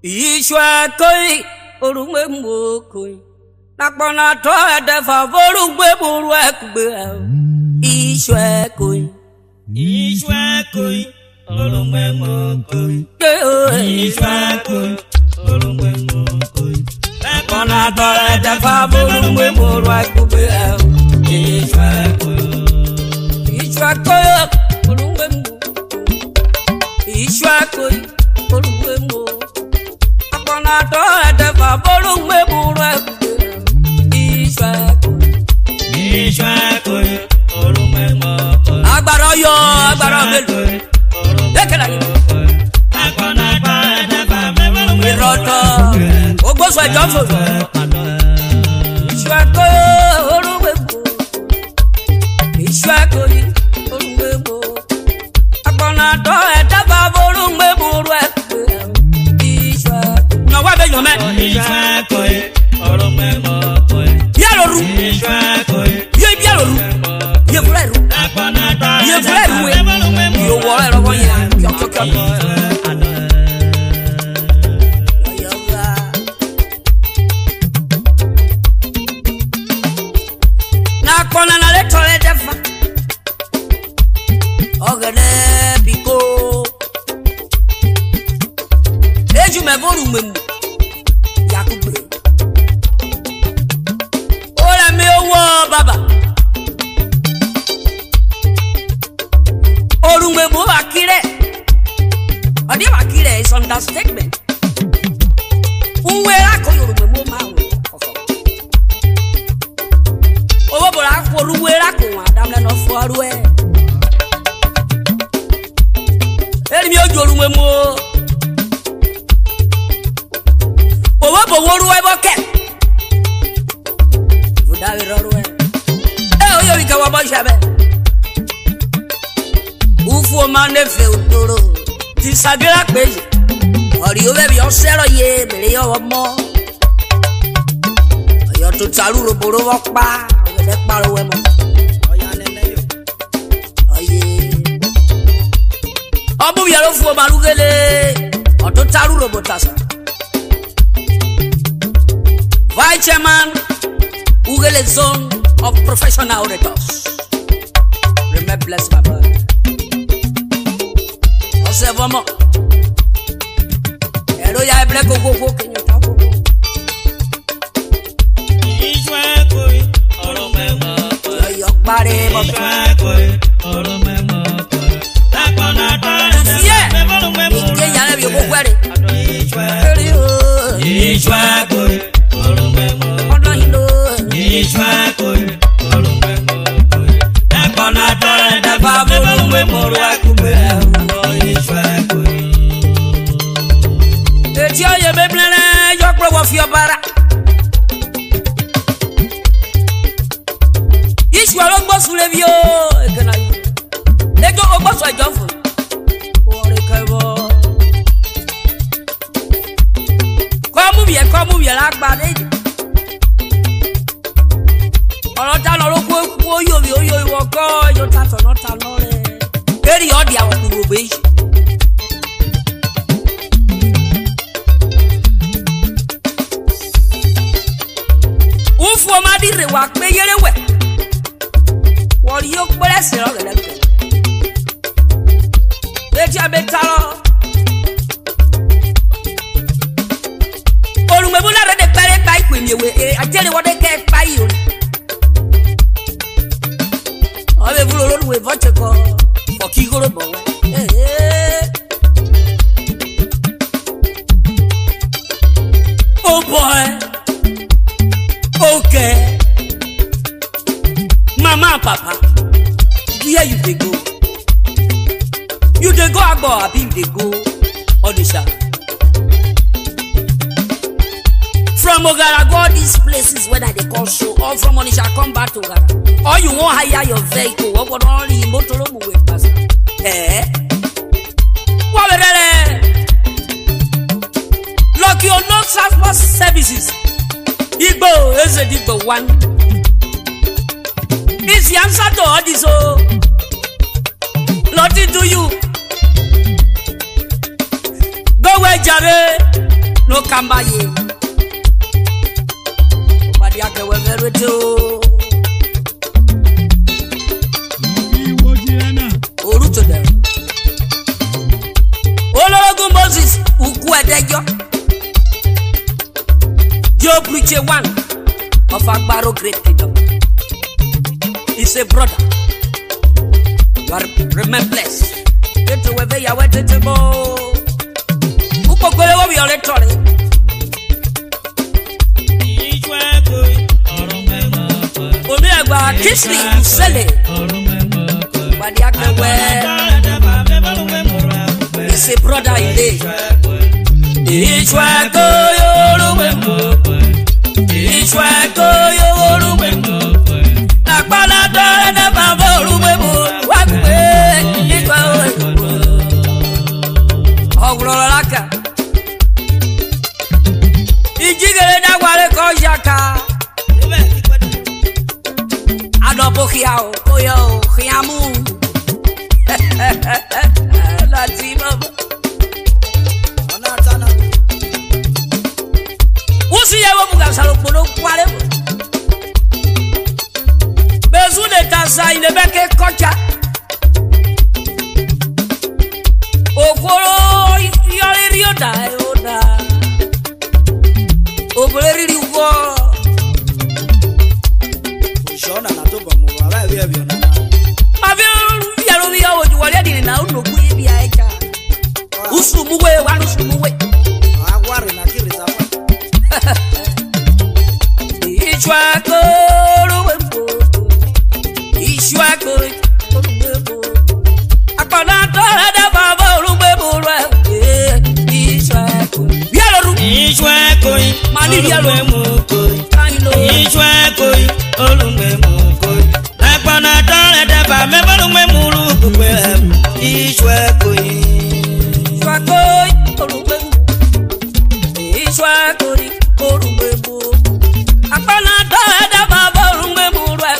Ishue koi Oruma mokoi Nakbana toa defa vorungwe burwekbe Ishue koi Oruma mokoi Ishue koi Oruma mokoi Nakbana toa defa vorungwe burwekbe Ishue koi Oruma mokoi Ishue koi Oruma mokoi Nakbana toa defa vorungwe burwekbe Ishue koi Oruma mokoi Agbára yo agbára melu Ekela Nakbana toa defa vorungwe Iroto Ogboso ejofo Ishue koi Oruma mokoi Ishue koi Oruma mokoi Nakbana toa defa vorungwe burwekbe Ishue No wa be yo me Ishue koi Oruma mokoi Biaroru Ye biaroru Ye freru Ye freru Yo wo ero wo ya kyo Na kona na le tole defa Ogene biko Eju me voru memu Yakube Ora me wo baba Oruma mo akire Odi akire is understatement Uwe ako Oruma mo ma Owo bora ko ruwe ako adam na no fo aruwe Eri mi ojo Oruma mo Owo bo woruwe boke Davi roruwe oyo wika wabashabe Ufu mane fe utoro Tisagira peji Ori ove bi osero ye Bere yo omo Oyo to taru roboro wokpa Ogede paro wemo Oya nene yo Oye Obu yaro fu marugele Oto taru robotasa Vice Chairman Ugele zone of professional orators. Remember, bless my brother. Osevamo. Ero ya black go can you talk? Ishue koi Oruma mokoi Yo body Ishue koi Oruma mokoi Nakbana toa defa vorungwe burwekbe Ke yana bi go kwere Ishue koi Oruma mokoi Ishue koi Oruma mokoi Nakbana toa defa vorungwe burwekbe Ishue koi Eti oye beblere yokro wo fi obara Ishue lo gbosu le bi o ekena yi Ejo ogbosu ejofo Ore kebo Ko mu bi la gba deji Ọlọ́jà lọ́rọ́ kó oyó ìwọ̀ kọ́ yóò tàtọ̀ náà ta lọ́rẹ̀. Eri ọ̀dì àwọn kúrò bẹ́yì. Ufu ọmọdé rẹ̀ wà pé yẹ́rẹ́wẹ̀. Wọ́n rí yóò pẹ́rẹ́ sí ọ̀gẹ̀dẹ̀gbẹ̀. Etí abẹ́ ta lọ. Olùmọ̀bù náà rẹ̀ dẹ̀ pẹ́rẹ́ gba ìpè mi ìwé àjẹ́rẹ́ wọ́n dẹ̀ kẹ́ ẹ̀ pa yìí o. Obe vulo lo we voche ko Okigoro bowe Oh boy Okay Mama papa Where you dey go? You dey go Agbo abi you dey go Odisha From Ogara go all these places when I dey call show or from Onisha come back to Ogara or you won't hire your vehicle what would only motor move pass What Look your no transport services Igbo is a Igbo one This the answer to all this Nothing to you Go away, Jare. no kambaye. Badi ake wevere to. Oruto dem. Olorogun Moses uku edejo. Joe preacher one of Agbaro Great Kingdom. He's a brother. You are remain blessed. Get to wherever you are waiting to go. Uko kule wo yole tole. Oni agba kisli usele. Badi akewe. He's a brother indeed. Ishue go Urhobo. Ishue go Urhobo. Akpala dole de baba Urhobo. Wakwe ikwa Urhobo. Ogulolaka. Ijigere na wale ko jaka. Adobo khiao koyo khiamu. La tiba. Usi ya wo muga salo polo kwale. Bezu de tasa ine beke kocha. Okoro yori rioda oda. Okoro riri wo. Shona na to bomo wala bia bia na. Mavio bia ro bia wo wale di na uno ku bia echa. Usu muwe wanu su muwe. Agware na kiriza. Ishue go Urhobo. Ishue go Urhobo. Akona tore de baba Urhobo re. Ishue go. Bialu. Ishue go. Mani bialu mu go. Ishue go Urhobo go. Akona tore de baba Urhobo re. Ishue go. Ishue go Urhobo. Ishue go Urhobo. Akpana tore de baba Urhobo re.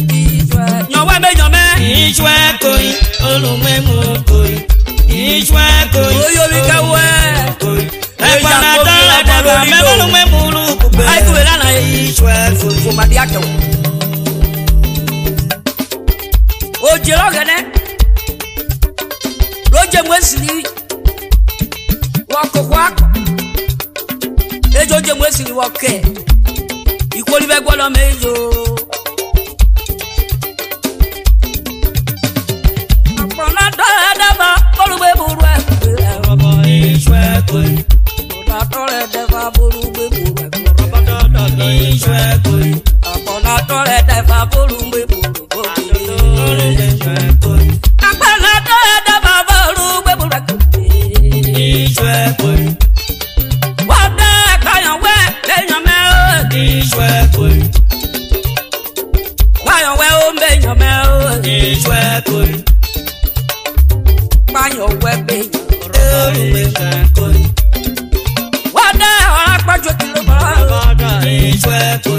Ishue. Nyowe me nyome. Ishue go Urhobo go. Ishue go. Oyo bikawe. Akpana tore de baba Urhobo re. Ai kuela na Ishue go. Fomadi akewo. Ojero gene. Roje mwesili. Wako kwako. Ejoje mwesili wake. Ikoli begwalo mejo. Akona daba Urhobo re. Ishue go. Akona tore daba Urhobo re. Ishue go. Akona tore daba Urhobo re. Akona tore daba Urhobo re. Ishue go. Wada kayan we leyan me. Ishue go. Kayan we o meyan me. Ishue go. Kayan we be. Ishue go. Wada akpajo kilo ba. Ishue go.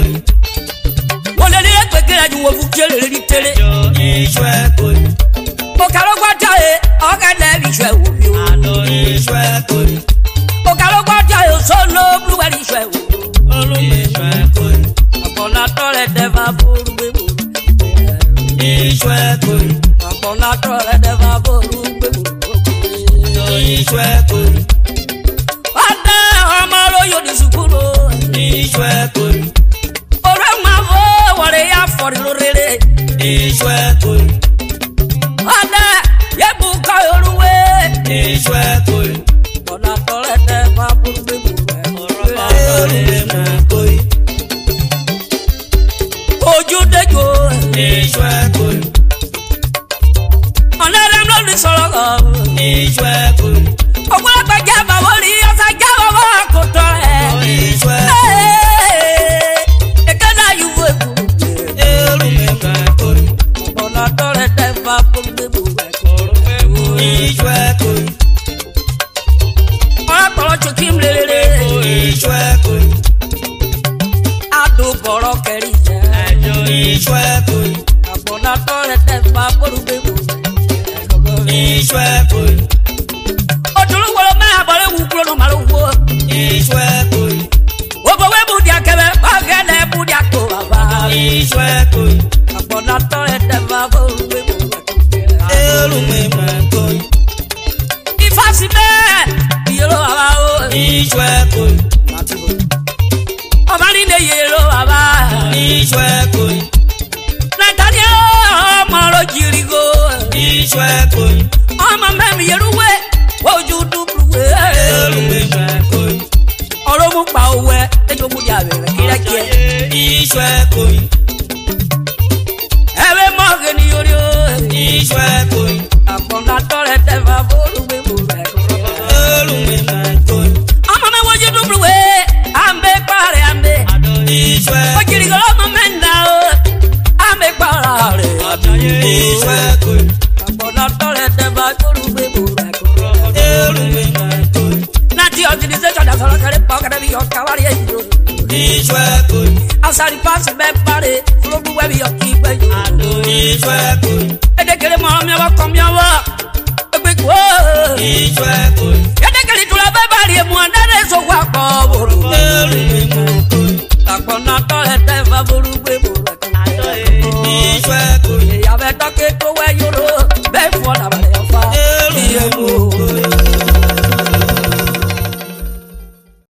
Wole ni ekpekere ju wo fukele ri tere. Ishue go. Okaro gwata e oga le Ishue wo bi o. Ishue go. Okaro gwata e so no blue where Ishue wo. Ishue go. Akona tore de baba Urhobo. Ishue go. Akona tore de baba Urhobo. Ishue go. Wada amaro yo di sukuro. Ishue go. Ore ma vo wore ya for lorere. Ishue go. Wada ye buka yoruwe. Ishue go. Akona tore de baba Urhobo. Oju dejo. Ishue go. Onere mlo ni soro. Ishue go. Ogwa gbaja ba wori asa ja baba ko tore. Ishue go. Ekana yuwe go. Urhobo. Akona tore de baba Urhobo. Ishue go. Ora polo chokim lele. Ishue go. Ado boro keri. Ishue go. Akona tore de baba Urhobo. Ishue go. Oturu wolo ma abale wu kuro no malo wo. Ishue koi. Ama mem yeruwe. Oju dubluwe. Ishue koi. Oromu pa owe. Ejo mu dia be kira kie. Ishue koi. Ewe moge ni yorio. Ishue koi. Aponda tole te va borugbe borugbe. Koi. Ama me woju dubluwe. Ambe pare ambe. Ishue. Okiri go ma menda. Ambe pare. Ishue koi. Aponda tole te va borugbe borugbe. Nati organization da sala kare pa kare bi okawari ejo. Ishue koi. Asari pass be pare. Flobu we bi okigbe. Ishue koi. Edekele mo mi wa kom ya wa. Egbe ko. Ishue koi. Edekele tula be bari e mo ndare so wa ko boru. Akona to ete fa boru gbe boru. Ishue koi. Ya be to